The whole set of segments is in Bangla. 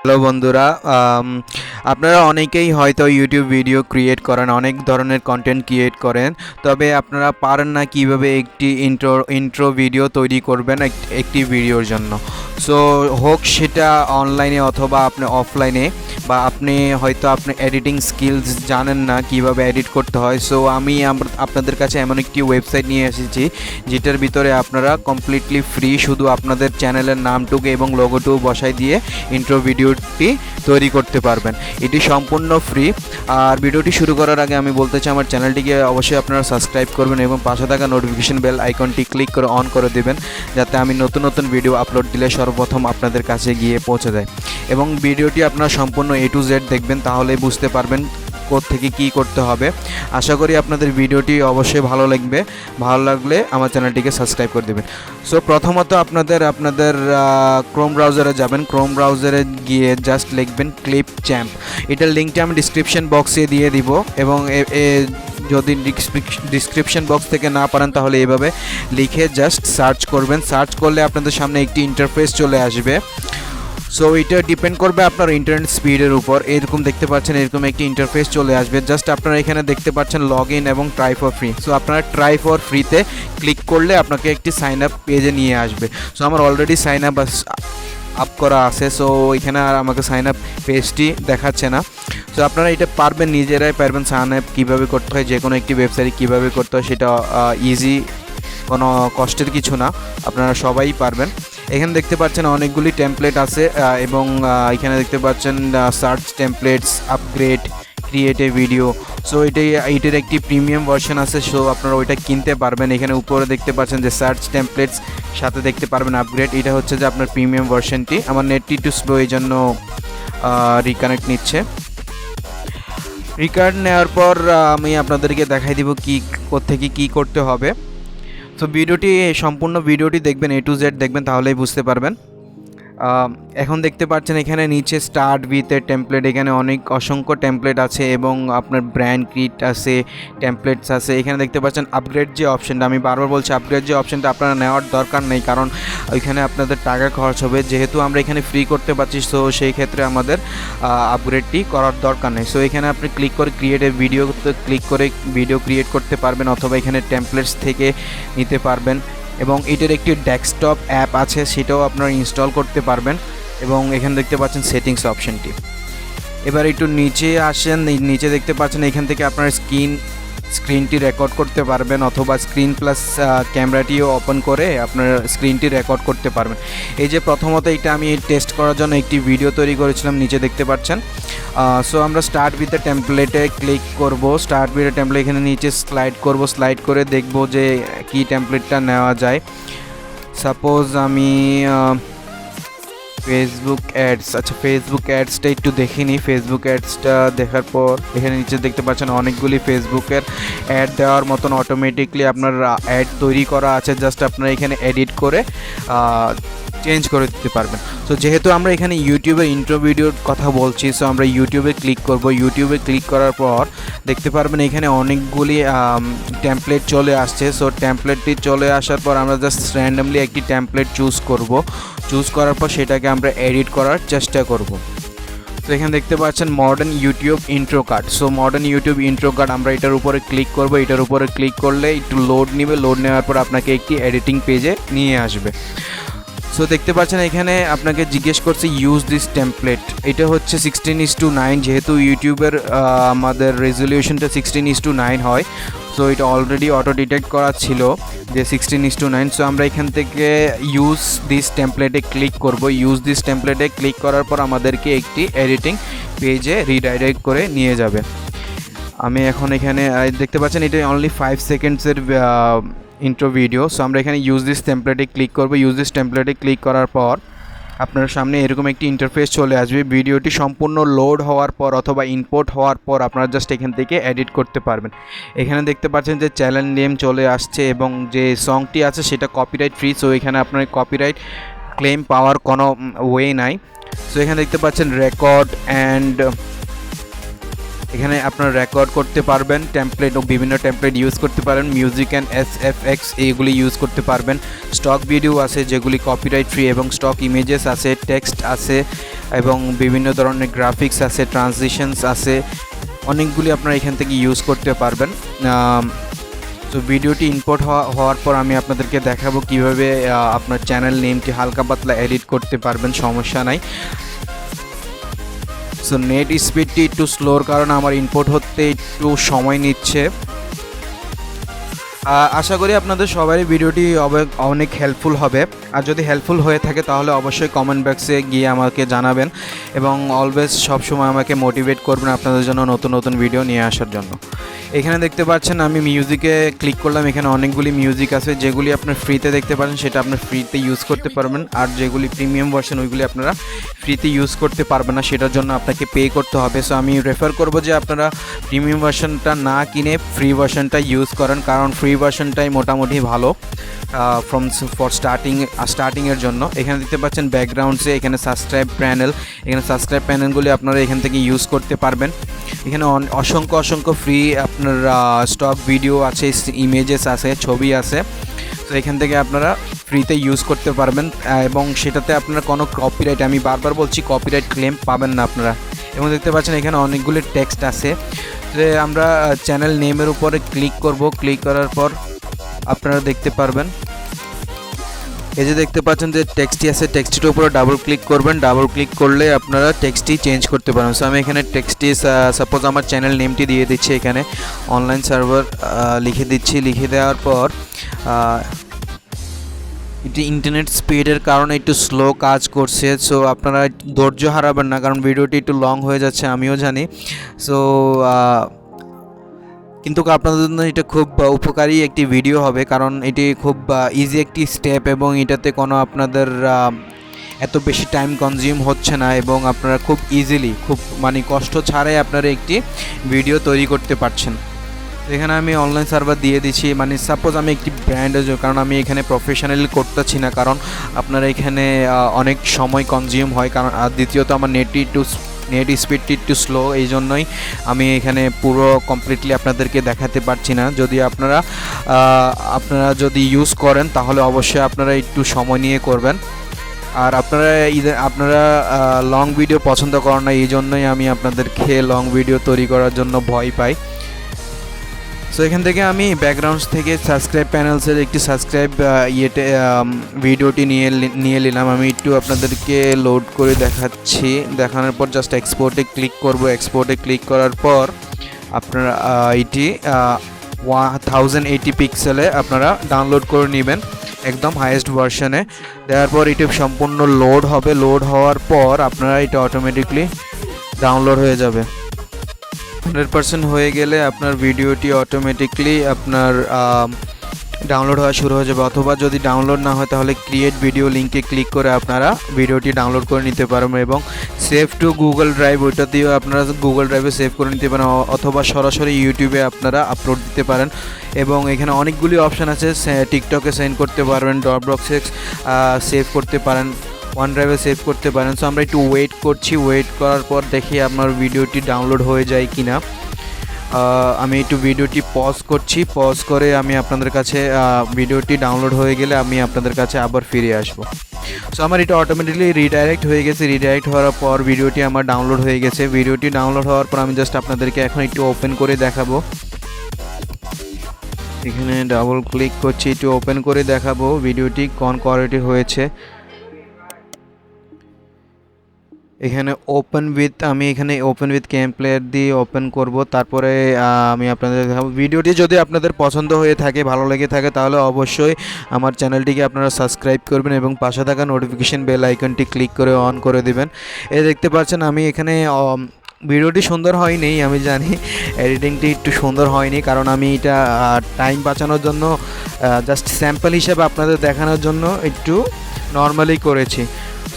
হ্যালো বন্ধুরা, আপনারা অনেকেই হয়তো ইউটিউব ভিডিও ক্রিয়েট করেন, অনেক ধরনের কন্টেন্ট ক্রিয়েট করেন, তবে আপনারা পারেন না কিভাবে একটি ইন্ট্রো ভিডিও তৈরি করবেন একটি ভিডিওর জন্য। সো হোক সেটা অনলাইনে অথবা আপনি অফলাইনে, বা আপনি হয়তো আপনি এডিটিং স্কিলস জানেন না কিভাবে এডিট করতে হয়। সো আমি আপনাদের কাছে এমন একটি ওয়েবসাইট নিয়ে এসেছি যেটার ভিতরে আপনারা কমপ্লিটলি ফ্রি, শুধু আপনাদের চ্যানেলের নামটুকু এবং লোগোটুকু বসাই দিয়ে ইন্ট্রো ভিডিওটি তৈরি করতে পারবেন। এটি সম্পূর্ণ ফ্রি। আর ভিডিওটি শুরু করার আগে আমি বলতে চাই, আমার চ্যানেলটিকে অবশ্যই আপনারা সাবস্ক্রাইব করবেন এবং পাশে থাকা নোটিফিকেশন বেল আইকনটি ক্লিক করে অন করে দেবেন, যাতে আমি নতুন নতুন ভিডিও আপলোড দিলে সর্বপ্রথম আপনাদের কাছে গিয়ে পৌঁছে যায়। এবং ভিডিওটি আপনারা সম্পূর্ণ A to Z দেখবেন, তাহলে বুঝতে পারবেন থেকে কী করতে হবে। আশা করি আপনাদের ভিডিওটি অবশ্যই ভালো লাগবে। ভালো লাগলে আমার চ্যানেলটিকে সাবস্ক্রাইব করে দেবেন। সো প্রথমত আপনাদের ক্রোম ব্রাউজারে যাবেন। ক্রোম ব্রাউজারে গিয়ে জাস্ট লিখবেন ক্লিপ চ্যাম্প। এটার লিঙ্কটা আমি ডিসক্রিপশন বক্সে দিয়ে দিব, এবং যদি ডিসক্রিপশন বক্স থেকে না পারেন তাহলে এভাবে লিখে জাস্ট সার্চ করবেন। সার্চ করলে আপনাদের সামনে একটি ইন্টারফেস চলে আসবে। সো এটা ডিপেন্ড করবে আপনার ইন্টারনেট স্পিডের উপর। এরকম দেখতে পাচ্ছেন, এরকম একটি ইন্টারফেস চলে আসবে। জাস্ট আপনারা এখানে দেখতে পাচ্ছেন লগ ইন এবং ট্রাই ফর ফ্রি। সো আপনারা ট্রাই ফর ফ্রিতে ক্লিক করলে আপনাকে একটি সাইন আপ পেজে নিয়ে আসবে। সো আমার অলরেডি সাইন আপ করা আছে। সো এখানে আর আমাকে সাইন আপ পেজটি দেখাচ্ছে না। সো আপনারা এটা পারবেন, নিজেরাই পারবেন সাইন আপ কীভাবে করতে হয়, যে কোনো একটি ওয়েবসাইটে কীভাবে করতে হয়, সেটা ইজি, কোনো কষ্টের কিছু না, আপনারা সবাই পারবেন। এখানে দেখতে পাচ্ছেন অনেকগুলি টেমপ্লেট আছে, এবং এখানে দেখতে পাচ্ছেন search templates, upgrade, create a video. So এইটার একটি প্রিমিয়াম ভার্সন আছে। সো আপনারা ওইটা কিনতে পারবেন। এখানে উপরে দেখতে পাচ্ছেন যে সার্চ টেমপ্লেটস, সাথে দেখতে পারবেন আপগ্রেড। এটা হচ্ছে যে আপনার প্রিমিয়াম ভার্সনটি। আমার নেটটি একটু স্লো, এই জন্য রিকানেক্ট নিচ্ছে। রিকানেক্ট নেওয়ার পর আমি আপনাদেরকে দেখাই দিব কোত্থেকে কী করতে হবে। তো সম্পূর্ণ ভিডিওটি দেখবেন, A to Z দেখবেন, তাহলেই বুঝতে পারবেন। এখন দেখতে পাচ্ছেন এখানে নিচে স্টার্ট উইথ এ টেমপ্লেট। এখানে অসংখ্য টেমপ্লেট আছে এবং আপনার ব্র্যান্ড কিট আছে, টেমপ্লেটস আছে। এখানে দেখতে পাচ্ছেন আপগ্রেড যে অপশনটা, আমি বারবার বলছি আপগ্রেড যে অপশনটা আপনারা নেওয়ার দরকার নেই, কারণ ওইখানে আপনাদের টাকা খরচ হবে। যেহেতু আমরা এখানে ফ্রি করতে পারছি, সো সেই ক্ষেত্রে আমাদের আপগ্রেডটি করার দরকার নেই। সো এখানে আপনি ক্লিক করে ক্রিয়েট এ ভিডিও ক্লিক করে ভিডিও ক্রিয়েট করতে পারবেন, অথবা এখানে টেমপ্লেটস থেকে নিতে পারবেন। এবং এটার একটি ডেস্কটপ অ্যাপ আছে, সেটাও আপনারা ইনস্টল করতে পারবেন। এবং এখানে দেখতে পাচ্ছেন সেটিংস অপশনটি। এবার একটু নিচে আসেন, নিচে দেখতে পাচ্ছেন এখান থেকে আপনার স্ক্রিনটি রেকর্ড করতে পারবেন, অথবা স্ক্রিন প্লাস ক্যামেরাটিও ওপেন করে আপনার স্ক্রিনটি রেকর্ড করতে পারবেন। এই যে প্রথমত এটা আমি টেস্ট করার জন্য একটি ভিডিও তৈরি করেছিলাম, নিচে দেখতে পাচ্ছেন। সো আমরা স্টার্ট উইথ দ্য টেমপ্লেটে ক্লিক করব। স্টার্ট উইথ দ্য টেমপ্লেট, এখানে নিচে স্লাইড করব। স্লাইড করে দেখব যে কি টেমপ্লেটটা নেওয়া যায়। সাপোজ আমি ফেসবুক অ্যাডস, আচ্ছা ফেসবুক অ্যাডসটা একটু দেখে নিই। ফেসবুক অ্যাডসটা দেখার পর এখানে নিচে দেখতে পাচ্ছেন অনেকগুলি ফেসবুকের অ্যাড দেওয়ার মতন অটোমেটিকলি আপনার অ্যাড তৈরি করা আছে। জাস্ট আপনারা এখানে এডিট করে চেঞ্জ করে দিতে পারবেন। তো যেহেতু আমরা এখানে ইউটিউবের ইন্ট্রো ভিডিওর কথা বলছি, সো আমরা ইউটিউবে ক্লিক করব। ইউটিউবে ক্লিক করার পর দেখতে পারবেন এখানে অনেকগুলি টেমপ্লেট চলে আসছে। সো টেমপ্লেটটি চলে আসার পর আমরা জাস্ট র্যান্ডমলি একটি টেমপ্লেট চুজ করার পর সেটাকে আমরা এডিট করার চেষ্টা করব। তো এখানে দেখতে পাচ্ছেন modern YouTube intro card. So modern YouTube intro card, আমরা এটার উপরে ক্লিক করব। এটার উপরে ক্লিক করলে একটু লোড নেবে। লোড নেওয়ার পর আপনাকে একটি এডিটিং পেজে নিয়ে আসবে। সো দেখতে পাচ্ছেন এখানে আপনাকে জিজ্ঞেস করছে ইউজ দিস টেমপ্লেট। এটা হচ্ছে 16:9, যেহেতু ইউটিউবের আমাদের রেজলিউশনটা 16:9 হয়। সো এটা অলরেডি অটো ডিটেক্ট করা ছিল যে 16:9। সো আমরা এখান থেকে ইউজ দিস টেমপ্লেটে ক্লিক করব। ইউজ দিস টেমপ্লেটে ক্লিক করার পর আমাদেরকে একটি এডিটিং পেজে রিডাইরেক্ট করে নিয়ে যাবে। আমি এখন এখানে দেখতে পাচ্ছেন এটা অনলি 5 সেকেন্ডসের ইন্ট্রো ভিডিও। সো আমরা এখানে ইউজ দিস টেমপ্লেটে ক্লিক করব। ইউজ দিস টেমপ্লেটে ক্লিক করার পর আপনার সামনে এরকম একটি ইন্টারফেস চলে আসবে। ভিডিওটি সম্পূর্ণ লোড হওয়ার পর অথবা ইম্পোর্ট হওয়ার পর আপনারা জাস্ট এখান থেকে এডিট করতে পারবেন। এখানে দেখতে পাচ্ছেন যে চ্যানেল নেম চলে আসছে, এবং যে সংটি আছে সেটা কপিরাইট ফ্রি। সো এখানে আপনার কপিরাইট ক্লেম পাওয়ার কোনো ওয়ে নাই। সো এখানে দেখতে পাচ্ছেন রেকর্ড অ্যান্ড এখানে আপনারা রেকর্ড করতে পারবেন, টেমপ্লেট ও বিভিন্ন টেমপ্লেট ইউজ করতে পারেন, মিউজিক অ্যান্ড এসএফএক্স এইগুলি ইউজ করতে পারবেন। স্টক ভিডিও আছে যেগুলি কপিরাইট ফ্রি, এবং স্টক ইমেজেস আছে, টেক্সট আছে, এবং বিভিন্ন ধরনের গ্রাফিক্স আছে, ট্রানজিশনস আছে, অনেকগুলি আপনারা এখান থেকে ইউজ করতে পারবেন। তো ভিডিওটি ইম্পোর্ট হওয়ার পর আমি আপনাদেরকে দেখাবো কিভাবে আপনার চ্যানেল নেমটি হালকা পাতলা এডিট করতে পারবেন, সমস্যা নাই। সো নেট স্পিডটি একটু স্লোর কারণে আমার ইম্পোর্ট হতে একটু সময় নিচ্ছে। আশা করি আপনাদের সবারই ভিডিওটি অনেক হেল্পফুল হবে। আর যদি হেল্পফুল হয়ে থাকে তাহলে অবশ্যই কমেন্ট বক্সে গিয়ে আমাকে জানাবেন এবং অলওয়েজ সবসময় আমাকে মোটিভেট করবেন আপনাদের জন্য নতুন নতুন ভিডিও নিয়ে আসার জন্য। এখানে দেখতে পাচ্ছেন আমি মিউজিকে ক্লিক করলাম। এখানে অনেকগুলি মিউজিক আছে, যেগুলি আপনার ফ্রিতে দেখতে পারেন সেটা আপনার ফ্রিতে ইউজ করতে পারবেন, আর যেগুলি প্রিমিয়াম ভার্সন ওইগুলি আপনারা ফ্রিতে ইউজ করতে পারবেন না, সেটার জন্য আপনাকে পে করতে হবে। সো আমি রেফার করব যে আপনারা প্রিমিয়াম ভার্সনটা না কিনে ফ্রি ভার্সনটা ইউজ করেন, কারণ ফ্রি ভার্সনটাই মোটামুটি ভালো ফর স্টার্টিংয়ের জন্য। এখানে দেখতে পাচ্ছেন ব্যাকগ্রাউন্ডসে এখানে সাবস্ক্রাইব প্যানেলগুলি আপনারা এখান থেকে ইউজ করতে পারবেন। এখানে অসংখ্য ফ্রি আপনার স্টক ভিডিও আছে, ইমেজেস আছে, ছবি আছে। তো এখান থেকে আপনারা ফ্রিতে ইউজ করতে পারবেন এবং সেটাতে আপনারা কোনো কপিরাইট, আমি বারবার বলছি, কপিরাইট ক্লেম পাবেন না আপনারা। এবং দেখতে পাচ্ছেন এখানে অনেকগুলি টেক্সট আছে। যে আমরা চ্যানেল নেমের উপরে ক্লিক করব, ক্লিক করার পর আপনারা দেখতে পারবেন এই যে দেখতে পাচ্ছেন যে টেক্সটটি আছে, টেক্সটির উপরে ডাবল ক্লিক করবেন। ডাবল ক্লিক করলে আপনারা টেক্সটটি চেঞ্জ করতে পারেন। সো আমি এখানে টেক্সটটি সাপোজ আমার চ্যানেল নেমটি দিয়ে দিচ্ছি, এখানে অনলাইন সার্ভার লিখে দিচ্ছি। লিখে দেওয়ার পর এটি ইন্টারনেট স্পিডের কারণে একটু স্লো কাজ করছে। সো আপনারা ধৈর্য হারাবেন না, কারণ ভিডিওটি একটু লং হয়ে যাচ্ছে, আমিও জানি। সো কিন্তু আপনাদের জন্য এটা খুব উপকারী একটি ভিডিও হবে, কারণ এটি খুব ইজি একটি স্টেপ এবং এটাতে কোনো আপনাদের এত বেশি টাইম কনজিউম হচ্ছে না এবং আপনারা খুব ইজিলি, খুব মানে কষ্ট ছাড়াই আপনারা একটি ভিডিও তৈরি করতে পারছেন। এখানে আমি অনলাইন সার্ভার দিয়ে দিচ্ছি, মানে সাপোজ আমি একটি ব্র্যান্ডের জন্য, কারণ আমি এখানে প্রফেশনালি করতেছি না, কারণ আপনারা এখানে অনেক সময় কনজিউম হয়, কারণ আর দ্বিতীয়ত আমার নেট স্পিডটি একটু স্লো, এই জন্যই আমি এখানে পুরো কমপ্লিটলি আপনাদেরকে দেখাতে পারছি না। যদি আপনারা যদি ইউজ করেন তাহলে অবশ্যই আপনারা একটু সময় নিয়ে করবেন। আর আপনারা লং ভিডিও পছন্দ করেন না, এই জন্যই আমি আপনাদেরকে লং ভিডিও তৈরি করার জন্য ভয় পাই। সো এখান থেকে আমি ব্যাকগ্রাউন্ডস থেকে সাবস্ক্রাইব প্যানেলসের একটি সাবস্ক্রাইব ভিডিওটি নিয়ে নিলাম। আমি একটু আপনাদেরকে লোড করে দেখাচ্ছি। দেখানোর পর জাস্ট এক্সপোর্টে ক্লিক করব। এক্সপোর্টে ক্লিক করার পর আপনারা এটি 1080 পিক্সেলে আপনারা ডাউনলোড করে নেবেন, একদম হাইয়েস্ট ভার্সনে। দেওয়ার পর এটি সম্পূর্ণ লোড হবে। লোড হওয়ার পর আপনারা এটা অটোমেটিকলি ডাউনলোড হয়ে যাবে। 100% হয়ে গেলে আপনার ভিডিওটি অটোমেটিকলি আপনার ডাউনলোড হওয়া শুরু হয়ে যাবে। অথবা যদি ডাউনলোড না হয় তাহলে ক্রিয়েট ভিডিও লিঙ্কে ক্লিক করে আপনারা ভিডিওটি ডাউনলোড করে নিতে পারবেন এবং সেভ টু গুগল ড্রাইভ, ওইটাতেও আপনারা গুগল ড্রাইভে সেভ করে নিতে পারেন, অথবা সরাসরি ইউটিউবে আপনারা আপলোড দিতে পারেন। এবং এখানে অনেকগুলি অপশান আছে, টিকটকে সেন্ড করতে পারবেন, ড্রপবক্সে সেভ করতে পারেন, ওয়ান ড্রাইভে সেভ করতে পারেন। সো আমরা একটু ওয়েট করছি। ওয়েট করার পর দেখি আপনার ভিডিওটি ডাউনলোড হয়ে যায় কি না। আমি একটু ভিডিওটি পজ করছি। পজ করে আমি আপনাদের কাছে ভিডিওটি ডাউনলোড হয়ে গেলে আমি আপনাদের কাছে আবার ফিরে আসব। সো আমার এটা অটোমেটিকলি রিডাইরেক্ট হয়ে গেছে। রিডাইরেক্ট হওয়ার পর ভিডিওটি আমার ডাউনলোড হয়ে গেছে। ভিডিওটি ডাউনলোড হওয়ার পর আমি জাস্ট আপনাদেরকে এখন একটু ওপেন করে দেখাবো। এখানে ডাবল ক্লিক করছি, একটু ওপেন করে দেখাবো ভিডিওটি কোন কোয়ালিটি হয়েছে। এখানে আমি এখানে ওপেন উইথ গেম প্লেয়ার দিয়ে ওপেন করব। তারপরে আমি আপনাদের দেখাবো। ভিডিওটি যদি আপনাদের পছন্দ হয়ে থাকে, ভালো লেগে থাকে, তাহলে অবশ্যই আমার চ্যানেলটিকে আপনারা সাবস্ক্রাইব করবেন এবং পাশে থাকা নোটিফিকেশন বেল আইকনটি ক্লিক করে অন করে দিবেন। এই দেখতে পাচ্ছেন আমি এখানে ভিডিওটি সুন্দর হয়নি, আমি জানি এডিটিংটি একটু সুন্দর হয়নি, কারণ আমি এটা টাইম বাঁচানোর জন্য জাস্ট স্যাম্পল হিসেবে আপনাদের দেখানোর জন্য একটু নর্মালি করেছি।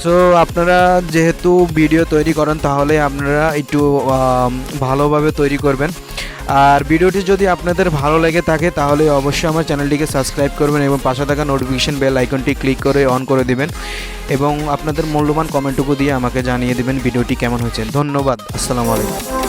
সো আপনারা যেহেতু ভিডিও তৈরি করেন তাহলে আপনারা একটু ভালোভাবে তৈরি করবেন। আর ভিডিওটি যদি আপনাদের ভালো লেগে থাকে তাহলে অবশ্যই আমার চ্যানেলটিকে সাবস্ক্রাইব করবেন এবং পাশে থাকা নোটিফিকেশন বেল আইকনটি ক্লিক করে অন করে দিবেন এবং আপনাদের মূল্যবান কমেন্টটুকু দিয়ে আমাকে জানিয়ে দিবেন ভিডিওটি কেমন হয়েছে। ধন্যবাদ। আসসালামু আলাইকুম।